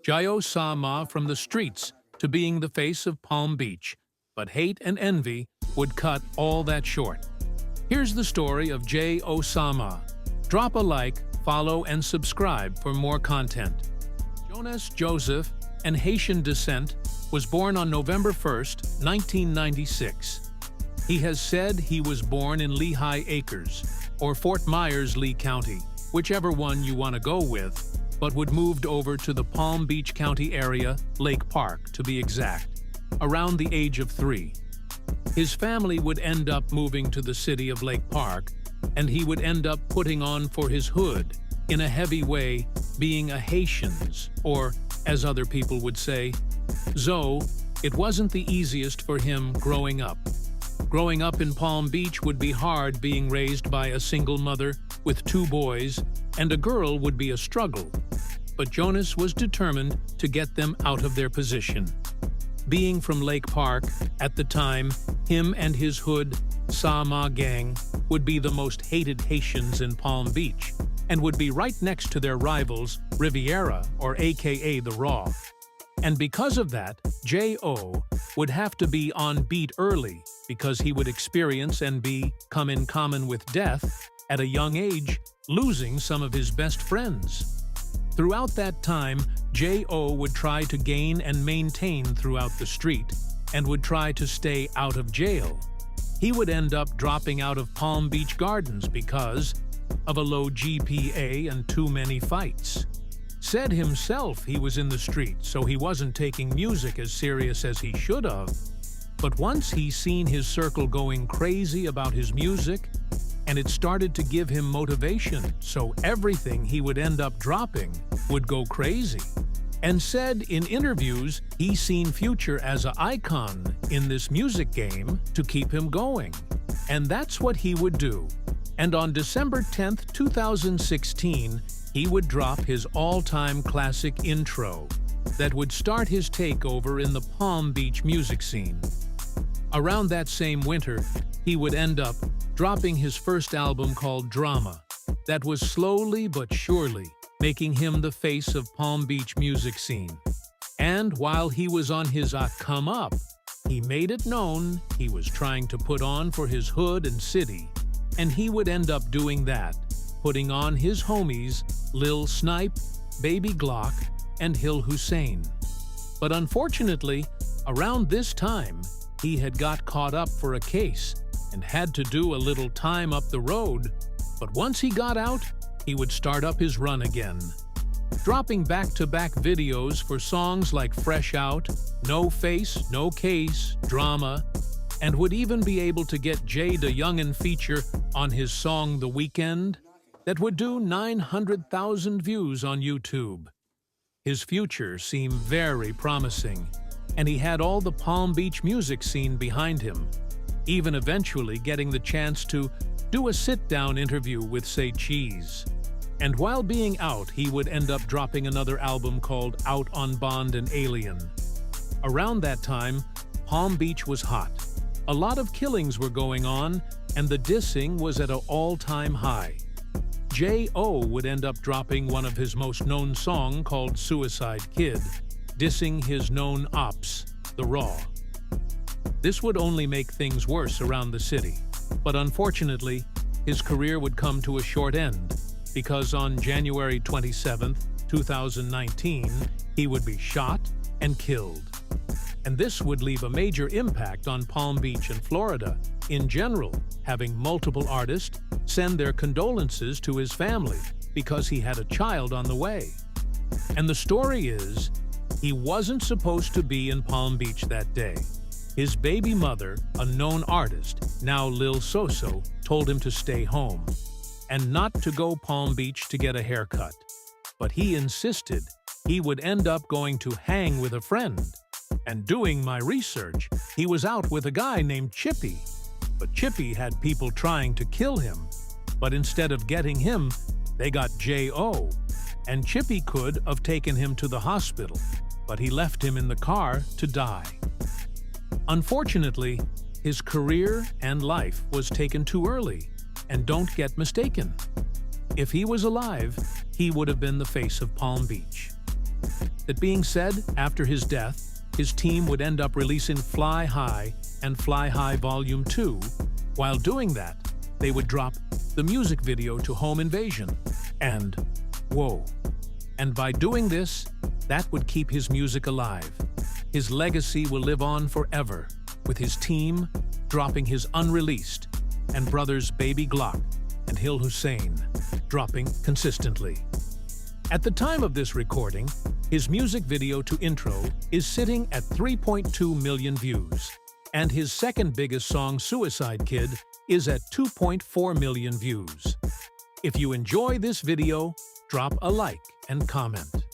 Jayo Sama from the streets to being the face of Palm Beach, but hate and envy would cut all that short. Here's the story of Jayo Sama. Drop a like, follow, and subscribe for more content. Jonas Joseph, and Haitian descent, was born on November 1st, 1996. He has said he was born in Lehigh Acres, or Fort Myers, Lee County, whichever one you want to go with, but would moved over to the Palm Beach County area, Lake Park to be exact, around the age of 3. His family would end up moving to the city of Lake Park, and he would end up putting on for his hood, in a heavy way, being a Haitian's, or, as other people would say, Zo. It wasn't the easiest for him growing up. Growing up in Palm Beach would be hard, being raised by a single mother with 2 boys, and a girl would be a struggle. But Jonas was determined to get them out of their position. Being from Lake Park, at the time, him and his hood, Sama gang, would be the most hated Haitians in Palm Beach, and would be right next to their rivals, Riviera, or aka The Raw. And because of that, J.O. would have to be on beat early, because he would experience and come in common with death at a young age, losing some of his best friends. Throughout that time, J.O. would try to gain and maintain throughout the street, and would try to stay out of jail. He would end up dropping out of Palm Beach Gardens because of a low GPA and too many fights. Said himself he was in the street, so he wasn't taking music as serious as he should have. But once he seen his circle going crazy about his music, and it started to give him motivation, so everything he would end up dropping would go crazy. And said in interviews he seen Future as an icon in this music game to keep him going. And that's what he would do. And on December 10th, 2016, he would drop his all-time classic intro that would start his takeover in the Palm Beach music scene. Around that same winter, he would end up dropping his first album called Drama, that was slowly but surely making him the face of Palm Beach music scene. And while he was on his come up, he made it known he was trying to put on for his hood and city, and he would end up doing that, putting on his homies Lil Snipe, Baby Glock, and Hill Hussein. But unfortunately, around this time, he had got caught up for a case and had to do a little time up the road, but once he got out, he would start up his run again, dropping back-to-back videos for songs like Fresh Out, No Face, No Case, Drama, and would even be able to get Jada Youngin feature on his song The Weekend that would do 900,000 views on YouTube. His future seemed very promising, and he had all the Palm Beach music scene behind him, even eventually getting the chance to do a sit-down interview with Say Cheese. And while being out, he would end up dropping another album called Out on Bond and Alien. Around that time, Palm Beach was hot. A lot of killings were going on, and the dissing was at an all-time high. J.O. would end up dropping one of his most known song called Suicide Kid, dissing his known ops, The Raw. This would only make things worse around the city, but unfortunately, his career would come to a short end, because on January 27, 2019, he would be shot and killed. And this would leave a major impact on Palm Beach and Florida in general, having multiple artists send their condolences to his family because he had a child on the way. And the story is, he wasn't supposed to be in Palm Beach that day. His baby mother, a known artist, now Lil Soso, told him to stay home and not to go Palm Beach to get a haircut. But he insisted he would end up going to hang with a friend. And doing my research, he was out with a guy named Chippy. But Chippy had people trying to kill him. But instead of getting him, they got J.O. And Chippy could have taken him to the hospital, but he left him in the car to die. Unfortunately, his career and life was taken too early, and don't get mistaken. If he was alive, he would have been the face of Palm Beach. That being said, after his death, his team would end up releasing Fly High and Fly High Volume 2. While doing that, they would drop the music video to Home Invasion and Whoa. And by doing this, that would keep his music alive. His legacy will live on forever, with his team dropping his unreleased and brothers Baby Glock and Hill Hussein dropping consistently. At the time of this recording, his music video to Intro is sitting at 3.2 million views, and his second biggest song, Suicide Kid, is at 2.4 million views. If you enjoy this video, drop a like and comment.